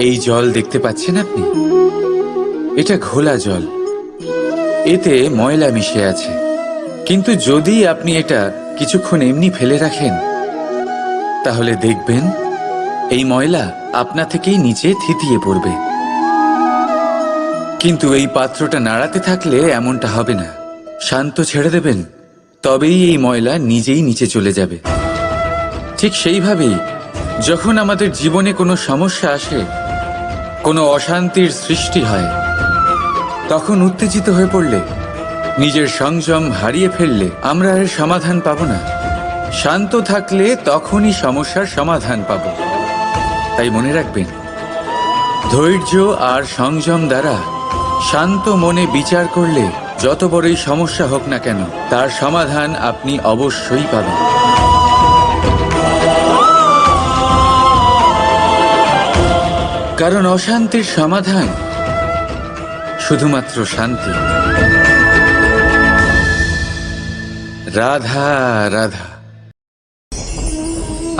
এই জল দেখতে পাচ্ছেন আপনি? এটা ঘোলা জল, এতে ময়লা মিশে আছে। কিন্তু যদি আপনি এটা কিছুক্ষণ এমনি ফেলে রাখেন, তাহলে দেখবেন এই ময়লা আপনা থেকেই নিচে থিতিয়ে পড়বে। কিন্তু এই পাত্রটা নাড়াতে থাকলে এমনটা হবে না। শান্ত ছেড়ে দেবেন, তবেই এই ময়লা নিজেই নিচে চলে যাবে। ঠিক সেইভাবেই যখন আমাদের জীবনে কোনো সমস্যা আসে, কোনো অশান্তির সৃষ্টি হয়, তখন উত্তেজিত হয়ে পড়লে, নিজের সংযম হারিয়ে ফেললে আমরা এর সমাধান পাব না। শান্ত থাকলে তখনই সমস্যার সমাধান পাব। তাই মনে রাখবেন, ধৈর্য আর সংযম দ্বারা শান্ত মনে বিচার করলে যত বড়ই সমস্যা হোক না কেন, তার সমাধান আপনি অবশ্যই পাবেন। কারণ অশান্তির সমাধান শুধুমাত্র শান্তি। রাধা রাধা।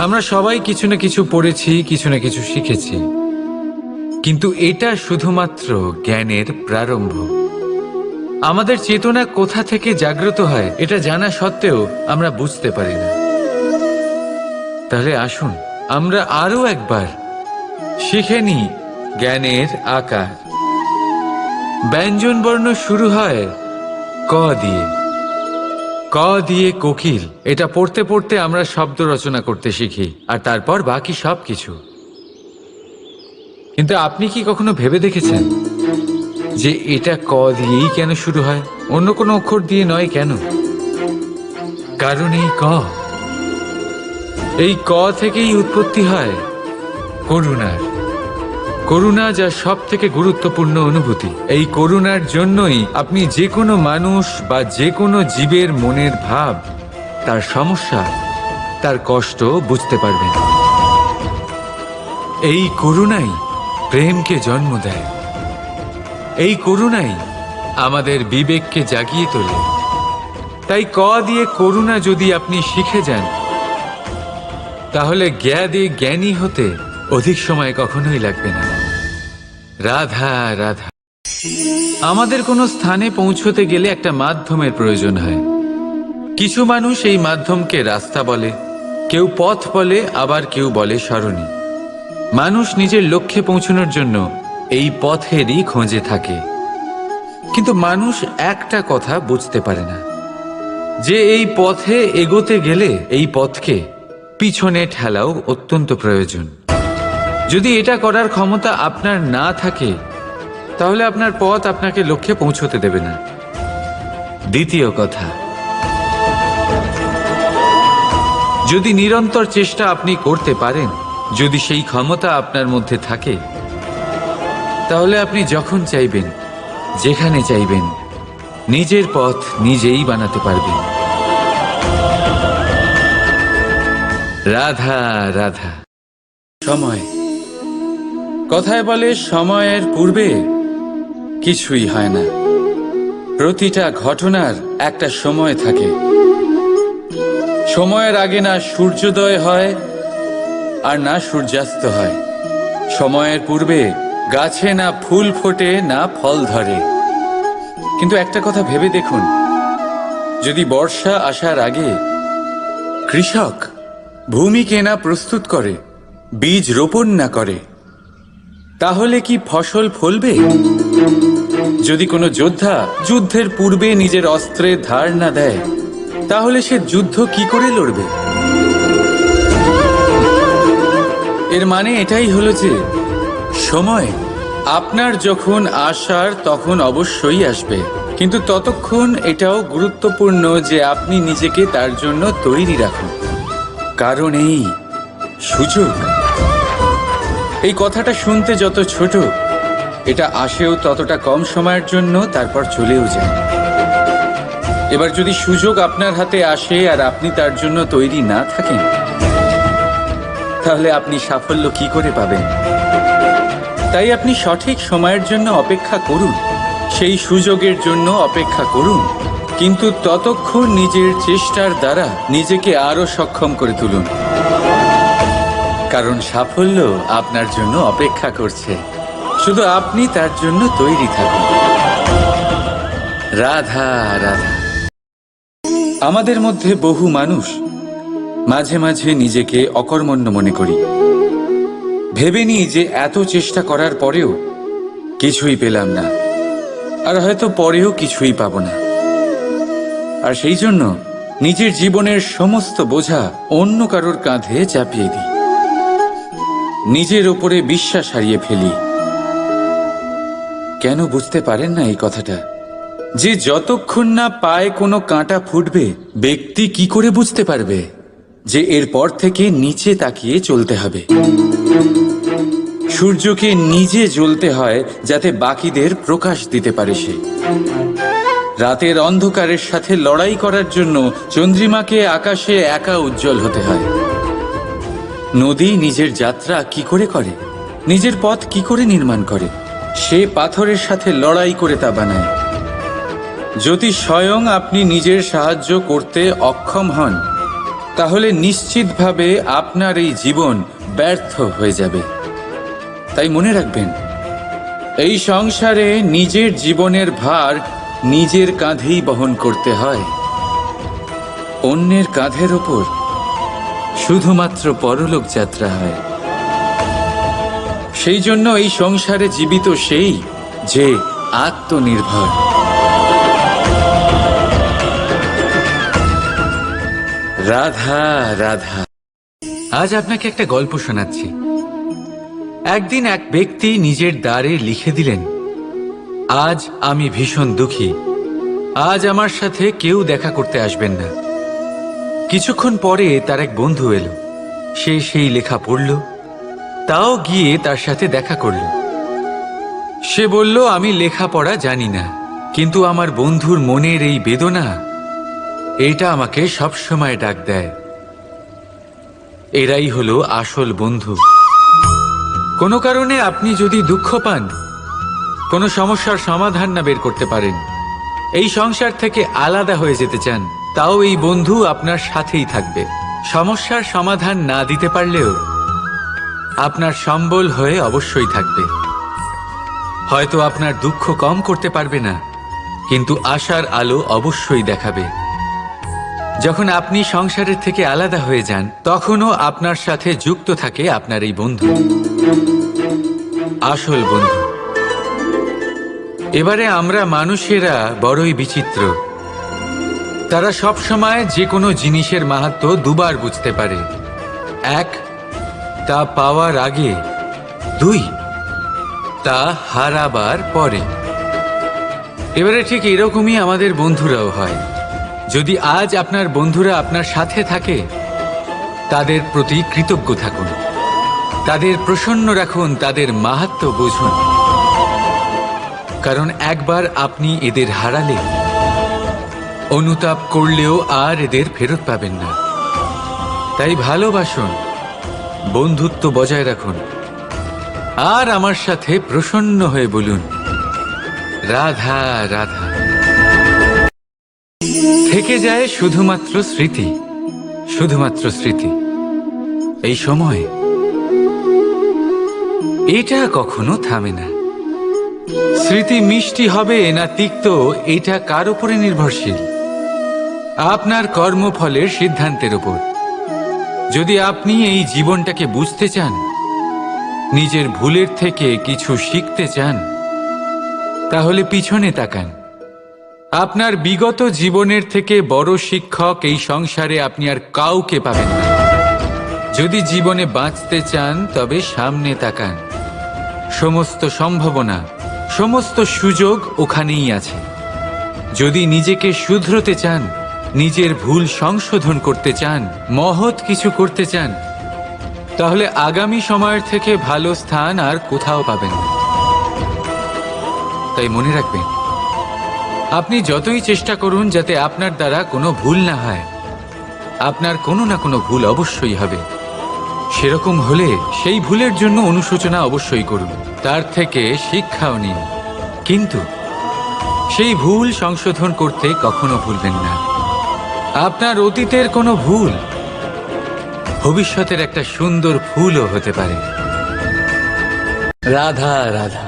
আমরা সবাই কিছু না কিছু পড়েছি, কিছু না কিছু শিখেছি, কিন্তু এটা শুধুমাত্র জ্ঞানের প্রারম্ভ। আমাদের চেতনা কোথা থেকে জাগ্রত হয় এটা জানা সত্ত্বেও আমরা বুঝতে পারি না। তাহলে আসুন আমরা আরো একবার শিখে নিই জ্ঞানের আকার। ব্যঞ্জন বর্ণ শুরু হয় ক দিয়ে। ক দিয়ে কোকিল, এটা পড়তে পড়তে আমরা শব্দ রচনা করতে শিখি, আর তারপর বাকি সব কিছু। কিন্তু আপনি কি কখনো ভেবে দেখেছেন যে এটা ক দিয়েই কেন শুরু হয়, অন্য কোনো অক্ষর দিয়ে নয় কেন? কারণ এই ক থেকেই উৎপত্তি হয় করুণার। করুণা যা সব থেকে গুরুত্বপূর্ণ অনুভূতি। এই করুণার জন্যই আপনি যে কোনো মানুষ বা যে কোনো জীবের মনের ভাব, তার সমস্যা, তার কষ্ট বুঝতে পারবেন। এই করুণাই প্রেমকে জন্ম দেয়। এই করুণাই আমাদের বিবেককে জাগিয়ে তোলে। তাই ক দিয়ে করুণা যদি আপনি শিখে যান, তাহলে জ্ঞানে জ্ঞানী হতে অধিক সময় কখনোই লাগবে না। রাধা রাধা। আমাদের কোনো স্থানে পৌঁছতে গেলে একটা মাধ্যমের প্রয়োজন হয়। কিছু মানুষ এই মাধ্যমকে রাস্তা বলে, কেউ পথ বলে, আবার কেউ বলে সরণি। মানুষ নিজের লক্ষ্যে পৌঁছানোর জন্য এই পথেরই খোঁজে থাকে। কিন্তু মানুষ একটা কথা বুঝতে পারে না, যে এই পথে এগোতে গেলে এই পথকে পিছনে ঠেলাও অত্যন্ত প্রয়োজন। যদি এটা করার ক্ষমতা আপনার না থাকে, তাহলে আপনার পথ আপনাকে লক্ষ্যে পৌঁছতে দেবে না। দ্বিতীয় কথা, যদি নিরন্তর চেষ্টা আপনি করতে পারেন, যদি সেই ক্ষমতা আপনার মধ্যে থাকে, তাহলে আপনি যখন চাইবেন, যেখানে চাইবেন, নিজের পথ নিজেই বানাতে পারবেন। রাধা রাধা। সময়, কথায় বলে সময়ের পূর্বে কিছুই হয় না। প্রতিটা ঘটনার একটা সময় থাকে। সময়ের আগে না সূর্যোদয় হয় আর না সূর্যাস্ত হয়। সময়ের পূর্বে গাছে না ফুল ফোটে, না ফল ধরে। কিন্তু একটা কথা ভেবে দেখুন, যদি বর্ষা আসার আগে কৃষক ভূমিকে না প্রস্তুত করে, বীজ রোপণ না করে, তাহলে কি ফসল ফলবে? যদি কোনো যোদ্ধা যুদ্ধের পূর্বে নিজের অস্ত্রের ধার না দেয়, তাহলে সে যুদ্ধ কি করে লড়বে? এর মানে এটাই হলো যে সময় আপনার যখন আসার তখন অবশ্যই আসবে, কিন্তু ততক্ষণ এটাও গুরুত্বপূর্ণ যে আপনি নিজেকে তার জন্য তৈরি রাখুন। কারণ এই সুযোগ, এই কথাটা শুনতে যত ছোট, এটা আসেও ততটা কম সময়ের জন্য, তারপর চলেও যায়। এবার যদি সুযোগ আপনার হাতে আসে আর আপনি তার জন্য তৈরি না থাকেন, তাহলে আপনি সাফল্য কি করে পাবেন? তাই আপনি সঠিক সময়ের জন্য অপেক্ষা করুন, সেই সুযোগের জন্য অপেক্ষা করুন, কিন্তু ততক্ষণ নিজের চেষ্টার দ্বারা নিজেকে আরো সক্ষম করে তুলুন। কারণ সাফল্য আপনার জন্য অপেক্ষা করছে, শুধু আপনি তার জন্য তৈরি থাকুন। রাধা রাধা। আমাদের মধ্যে বহু মানুষ মাঝে মাঝে নিজেকে অকর্মণ্য মনে করি, ভেবে নিই যে এত চেষ্টা করার পরেও কিছুই পেলাম না, আর হয়তো পরেও কিছুই পাব না। আর সেই জন্য নিজের জীবনের সমস্ত বোঝা অন্য কারোর কাঁধে চাপিয়ে দিই, নিজের ওপরে বিশ্বাস হারিয়ে ফেলি। কেন বুঝতে পারেন না এই কথাটা? যে যতক্ষণ না পায়ে কোনো কাঁটা ফুটবে, ব্যক্তি কি করে বুঝতে পারবে যে এরপর থেকে নিচে তাকিয়ে চলতে হবে? সূর্যকে নিজে জ্বলতে হয় যাতে বাকিদের প্রকাশ দিতে পারে সে। রাতের অন্ধকারের সাথে লড়াই করার জন্য চন্দ্রিমাকে আকাশে একা উজ্জ্বল হতে হয়। নদী নিজের যাত্রা কি করে করে, নিজের পথ কি করে নির্মাণ করে? সে পাথরের সাথে লড়াই করে তা বানায়। যদি স্বয়ং আপনি নিজের সাহায্য করতে অক্ষম হন, তাহলে নিশ্চিতভাবে আপনার এই জীবন ব্যর্থ হয়ে যাবে। তাই মনে রাখবেন, এই সংসারে নিজের জীবনের ভার নিজের কাঁধেই বহন করতে হয়। অন্যের কাঁধের ওপর শুধুমাত্র পরলোক যাত্রা হয়। সেই জন্য এই সংসারে জীবিত সেই যে আত্মনির্ভর। রাধা রাধা। আজ আপনাকে একটা গল্প শোনাচ্ছি। একদিন এক ব্যক্তি নিজের দ্বারে লিখে দিলেন, আজ আমি ভীষণ দুঃখী, আজ আমার সাথে কেউ দেখা করতে আসবেন না। কিছুক্ষণ পরে তার এক বন্ধু এলো, সে সেই লেখা পড়ল, তাও গিয়ে তার সাথে দেখা করল। সে বলল, আমি লেখাপড়া জানি না, কিন্তু আমার বন্ধুর মনের এই বেদনা, এটা আমাকে সবসময় ডাক দেয়। এরাই হলো আসল বন্ধু। কোনো কারণে আপনি যদি দুঃখ পান, কোনো সমস্যার সমাধান না বের করতে পারেন, এই সংসার থেকে আলাদা হয়ে যেতে চান, তাও এই বন্ধু আপনার সাথেই থাকবে। সমস্যার সমাধান না দিতে পারলেও আপনার সম্বল হয়ে অবশ্যই থাকবে। হয়তো আপনার দুঃখ কম করতে পারবে না, কিন্তু আশার আলো অবশ্যই দেখাবে। যখন আপনি সংসারের থেকে আলাদা হয়ে যান, তখনও আপনার সাথে যুক্ত থাকে আপনার এই বন্ধু, আসল বন্ধু। এবারে আমরা মানুষেরা বড়ই বিচিত্র। তারা সব সময় যে কোনো জিনিসের মাহাত্ম্য দুবার বুঝতে পারে। এক, তা পাওয়ার আগে। দুই, তা হারাবার পরে। এবারে ঠিক এরকমই আমাদের বন্ধুরাও হয়। যদি আজ আপনার বন্ধুরা আপনার সাথে থাকে, তাদের প্রতি কৃতজ্ঞ থাকুন, তাদের প্রসন্ন রাখুন, তাদের মাহাত্ম্য বুঝুন। কারণ একবার আপনি এদের হারালে, অনুতাপ করলেও আর এদের ফেরত পাবেন না। তাই ভালোবাসুন, বন্ধুত্ব বজায় রাখুন, আর আমার সাথে প্রসন্ন হয়ে বলুন, রাধা রাধা। থেকে যায় শুধুমাত্র স্মৃতি, শুধুমাত্র স্মৃতি। এই সময় এটা কখনো থামে না। স্মৃতি মিষ্টি হবে না তিক্ত, এটা কার উপরে নির্ভরশীল? আপনার কর্মফলের সিদ্ধান্তের উপর। যদি আপনি এই জীবনটাকে বুঝতে চান, নিজের ভুলের থেকে কিছু শিখতে চান, তাহলে পিছনে তাকান। আপনার বিগত জীবনের থেকে বড় শিক্ষক এই সংসারে আপনি আর কাউকে পাবেন না। যদি জীবনে বাঁচতে চান, তবে সামনে তাকান। সমস্ত সম্ভাবনা, সমস্ত সুযোগ ওখানেই আছে। যদি নিজেকে শুধরোতে চান, নিজের ভুল সংশোধন করতে চান, মহৎ কিছু করতে চান, তাহলে আগামী সময়ের থেকে ভালো স্থান আর কোথাও পাবেন না। তাই মনে রাখবেন, আপনি যতই চেষ্টা করুন যাতে আপনার দ্বারা কোনো ভুল না হয়, আপনার কোনো না কোনো ভুল অবশ্যই হবে। সেরকম হলে সেই ভুলের জন্য অনুশোচনা অবশ্যই করুন, তার থেকে শিক্ষাও নিন, কিন্তু সেই ভুল সংশোধন করতে কখনো ভুলবেন না। আপনার অতীতের কোনো ভুল ভবিষ্যতের একটা সুন্দর ফুলও হতে পারে। রাধা রাধা।